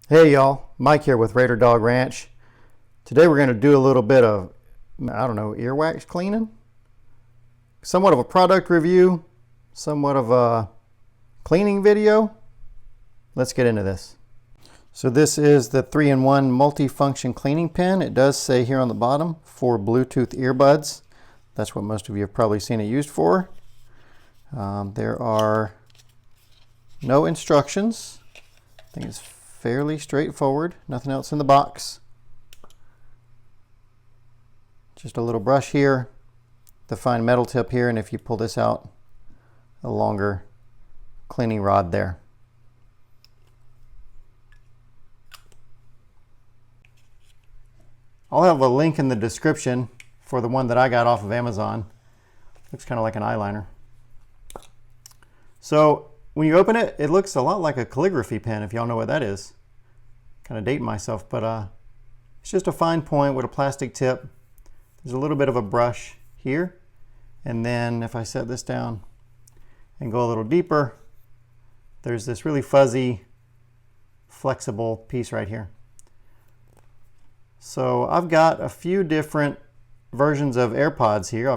Hey y'all, Mike here with Raider Dog Ranch. Today we're going to do a little bit of, earwax cleaning. Somewhat of a product review, somewhat of a cleaning video. Let's get into this. So this is the 3-in-1 multi-function cleaning pen. It does say here on the bottom for Bluetooth earbuds. That's what most of you have probably seen it used for. There are no instructions. I think it's fairly straightforward. Nothing else in the box. Just a little brush here, the fine metal tip here, and if you pull this out, a longer cleaning rod there. I'll have a link in the description for the one that I got off of Amazon. Looks kind of like an eyeliner. So when you open it, it looks a lot like a calligraphy pen, if y'all know what that is. Kind of dating myself, but it's just a fine point with a plastic tip. There's a little bit of a brush here, and then if I set this down and go a little deeper, there's this really fuzzy, flexible piece right here. So I've got a few different versions of AirPods here.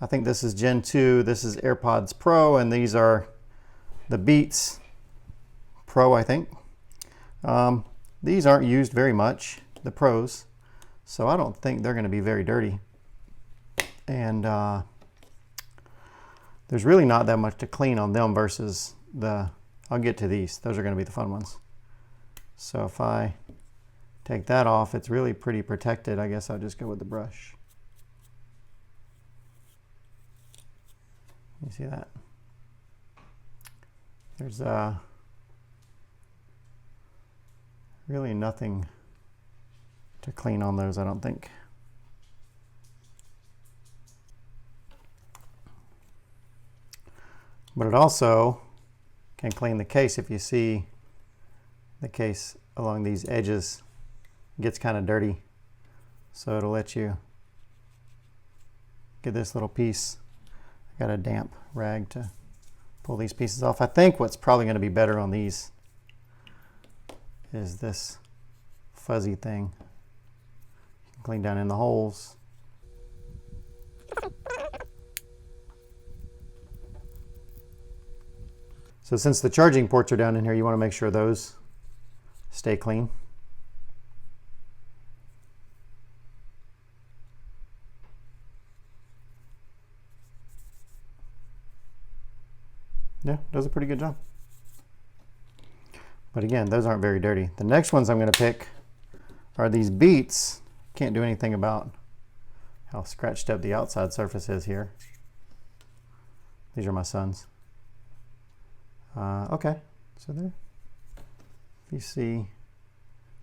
I think this is Gen 2, this is AirPods Pro, and these are the Beats Pro, I think. These aren't used very much, the Pros, so I don't think they're going to be very dirty. And there's really not that much to clean on them versus I'll get to these. Those are going to be the fun ones. So if I take that off, it's really pretty protected. I guess I'll just go with the brush. You see that? There's really nothing to clean on those, I don't think. But it also can clean the case. If you see the case along these edges, it gets kind of dirty. So it'll let you get this little piece. I got a damp rag to pull these pieces off. I think what's probably going to be better on these is this fuzzy thing. You can clean down in the holes. So since the charging ports are down in here, you want to make sure those stay clean. Yeah, does a pretty good job. But again, those aren't very dirty. The next ones I'm going to pick are these Beats. Can't do anything about how scratched up the outside surface is here. These are my sons. Okay, so there. If you see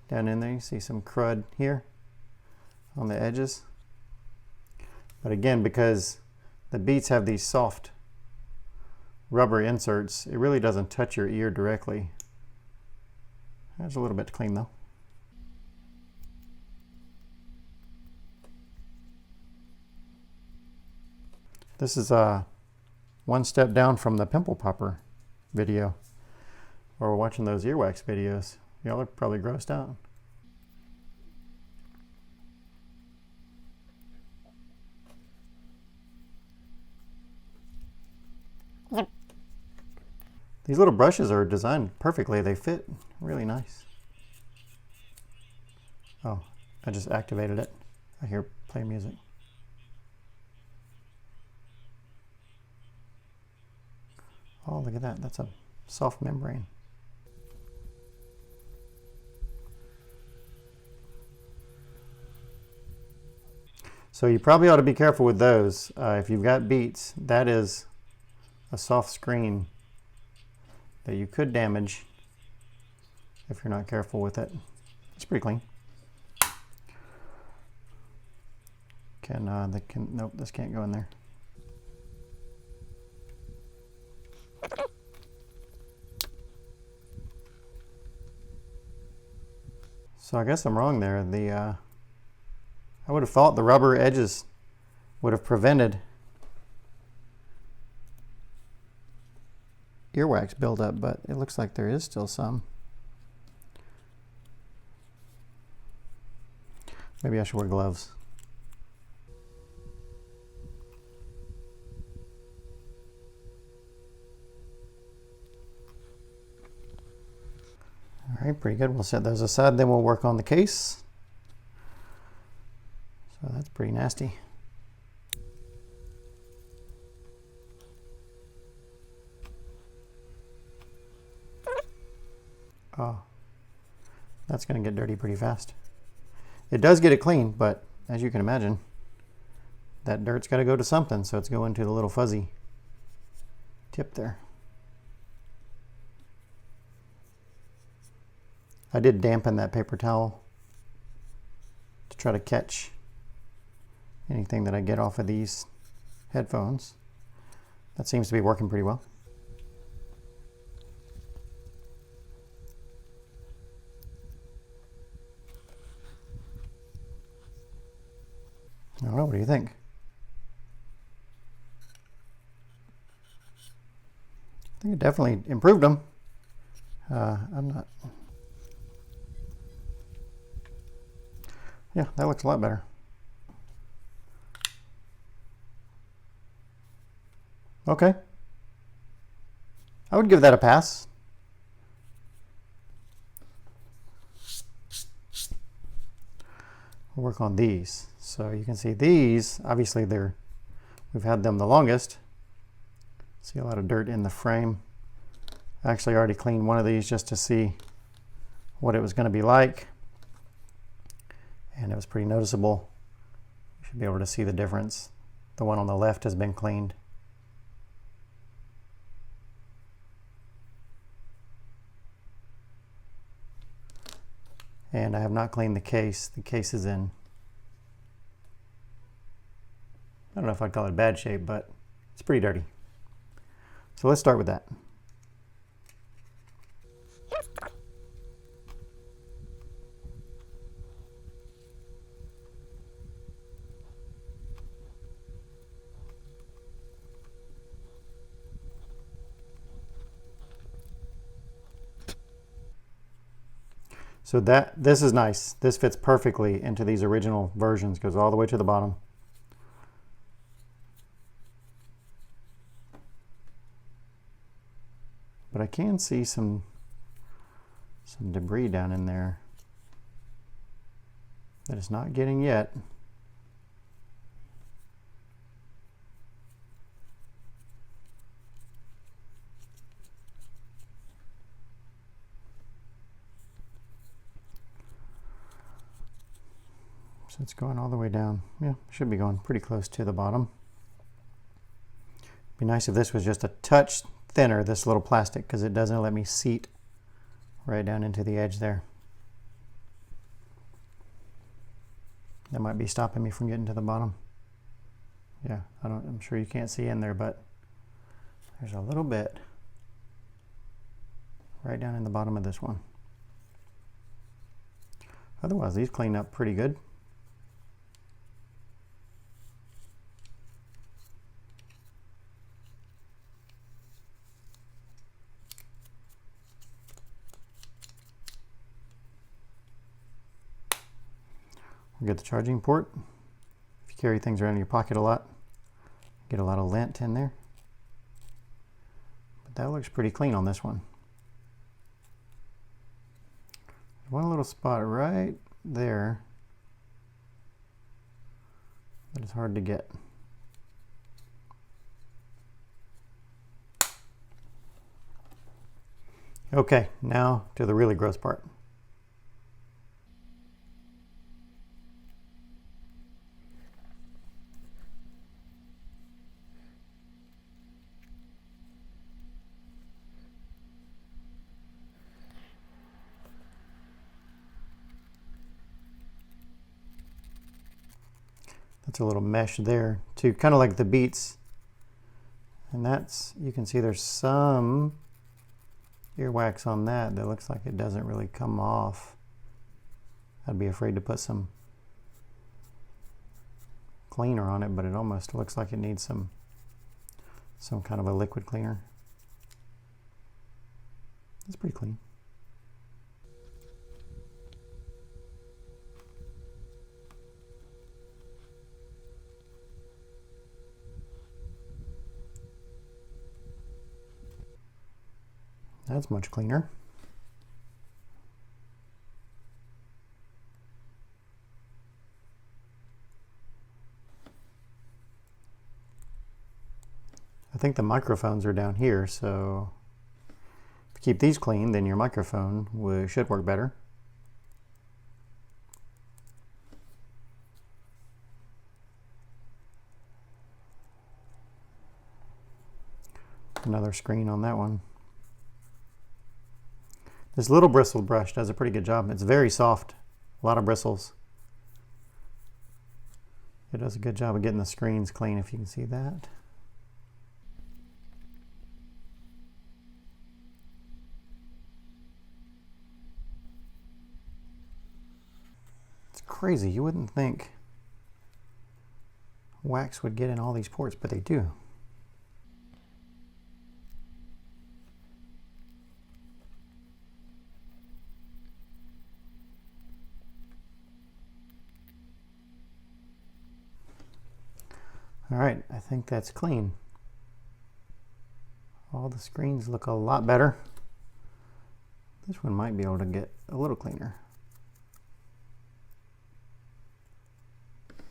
down in there, you see some crud here on the edges. But again, because the Beats have these soft rubber inserts, it really doesn't touch your ear directly. There's a little bit to clean though. This is one step down from the pimple popper video, where we're watching those earwax videos. Y'all are probably grossed out. These little brushes are designed perfectly. They fit really nice. Oh, I just activated it. I hear play music. Oh, look at that. That's a soft membrane. So you probably ought to be careful with those. If you've got Beats, that is a soft screen that you could damage if you're not careful with it. It's pretty clean. Nope, this can't go in there. So I guess I'm wrong there. I would have thought the rubber edges would have prevented earwax buildup, but it looks like there is still some. Maybe I should wear gloves. All right, pretty good. We'll set those aside, then we'll work on the case. So that's pretty nasty. Oh, that's going to get dirty pretty fast. It does get it clean, but as you can imagine, that dirt's got to go to something, so it's going to the little fuzzy tip there. I did dampen that paper towel to try to catch anything that I get off of these headphones. That seems to be working pretty well. I don't know, what do you think? I think it definitely improved them. Yeah, that looks a lot better. Okay. I would give that a pass. We'll work on these. So you can see these, obviously we've had them the longest. See a lot of dirt in the frame. I actually already cleaned one of these just to see what it was going to be like. And it was pretty noticeable. You should be able to see the difference. The one on the left has been cleaned. And I have not cleaned the case. The case is in, I don't know if I'd call it bad shape, but it's pretty dirty. So let's start with that. So this is nice. This fits perfectly into these original versions, goes all the way to the bottom. But I can see some debris down in there that it's not getting yet. So it's going all the way down. Yeah, should be going pretty close to the bottom. Be nice if this was just a touch thinner, this little plastic, because it doesn't let me seat right down into the edge there. That might be stopping me from getting to the bottom. Yeah, I'm sure you can't see in there, but there's a little bit right down in the bottom of this one. Otherwise, these clean up pretty good. We'll get the charging port. If you carry things around in your pocket a lot, get a lot of lint in there. But that looks pretty clean on this one. One little spot right there that is hard to get. Okay, now to the really gross part. That's a little mesh there too, kind of like the Beats. And that's, you can see there's some earwax on that looks like it doesn't really come off. I'd be afraid to put some cleaner on it, but it almost looks like it needs some kind of a liquid cleaner. It's pretty clean. That's much cleaner. I think the microphones are down here, so if you keep these clean, then your microphone should work better. Another screen on that one. This little bristle brush does a pretty good job. It's very soft, a lot of bristles. It does a good job of getting the screens clean, if you can see that. It's crazy, you wouldn't think wax would get in all these ports, but they do. All right, I think that's clean. All the screens look a lot better. This one might be able to get a little cleaner.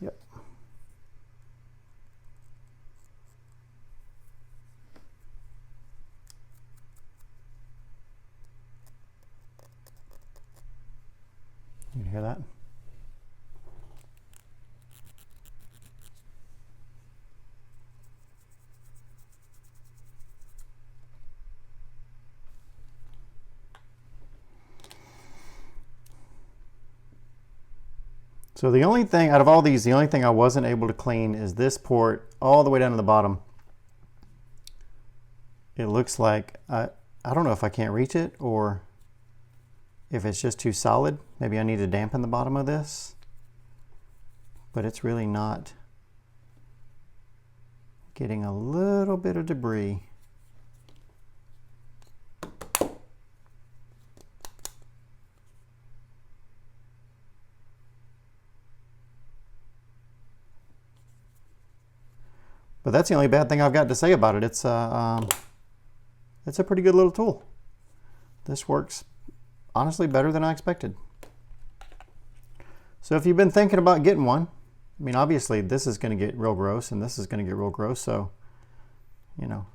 Yep. You can hear that? So the only thing, out of all these, the only thing I wasn't able to clean is this port all the way down to the bottom. It looks like, I don't know if I can't reach it or if it's just too solid. Maybe I need to dampen the bottom of this, but it's really not getting a little bit of debris. But that's the only bad thing I've got to say about it. It's a pretty good little tool. This works honestly better than I expected. So if you've been thinking about getting one, I mean, obviously this is going to get real gross and this is going to get real gross. So, you know,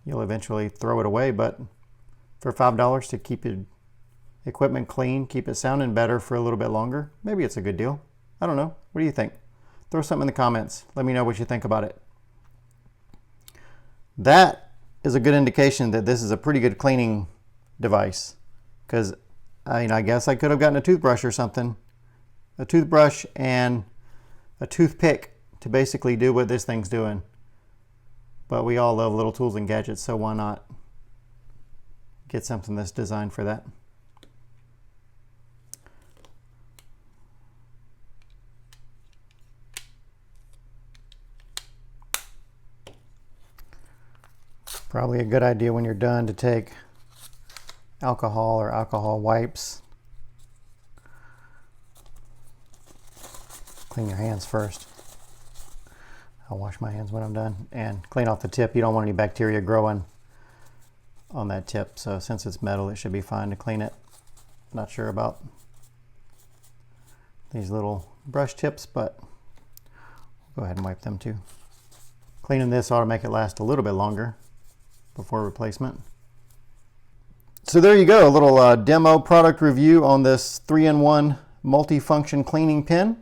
you'll eventually throw it away. But for $5 to keep your equipment clean, keep it sounding better for a little bit longer, maybe it's a good deal. I don't know. What do you think? Throw something in the comments. Let me know what you think about it. That is a good indication that this is a pretty good cleaning device. Because I guess I could have gotten a toothbrush or something. A toothbrush and a toothpick to basically do what this thing's doing. But we all love little tools and gadgets, so why not get something that's designed for that? Probably a good idea when you're done to take alcohol or alcohol wipes. Clean your hands first. I'll wash my hands when I'm done and clean off the tip. You don't want any bacteria growing on that tip. So since it's metal, it should be fine to clean it. Not sure about these little brush tips, but go ahead and wipe them too. Cleaning this ought to make it last a little bit longer before replacement. So there you go, a little demo product review on this 3-in-1 multi-function cleaning pen.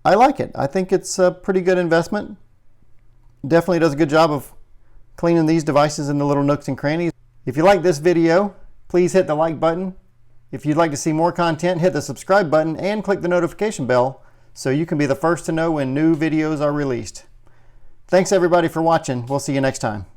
I like it. I think it's a pretty good investment. Definitely does a good job of cleaning these devices in the little nooks and crannies. If you like this video, please hit the like button. If you'd like to see more content, hit the subscribe button and click the notification bell so you can be the first to know when new videos are released. Thanks everybody for watching. We'll see you next time.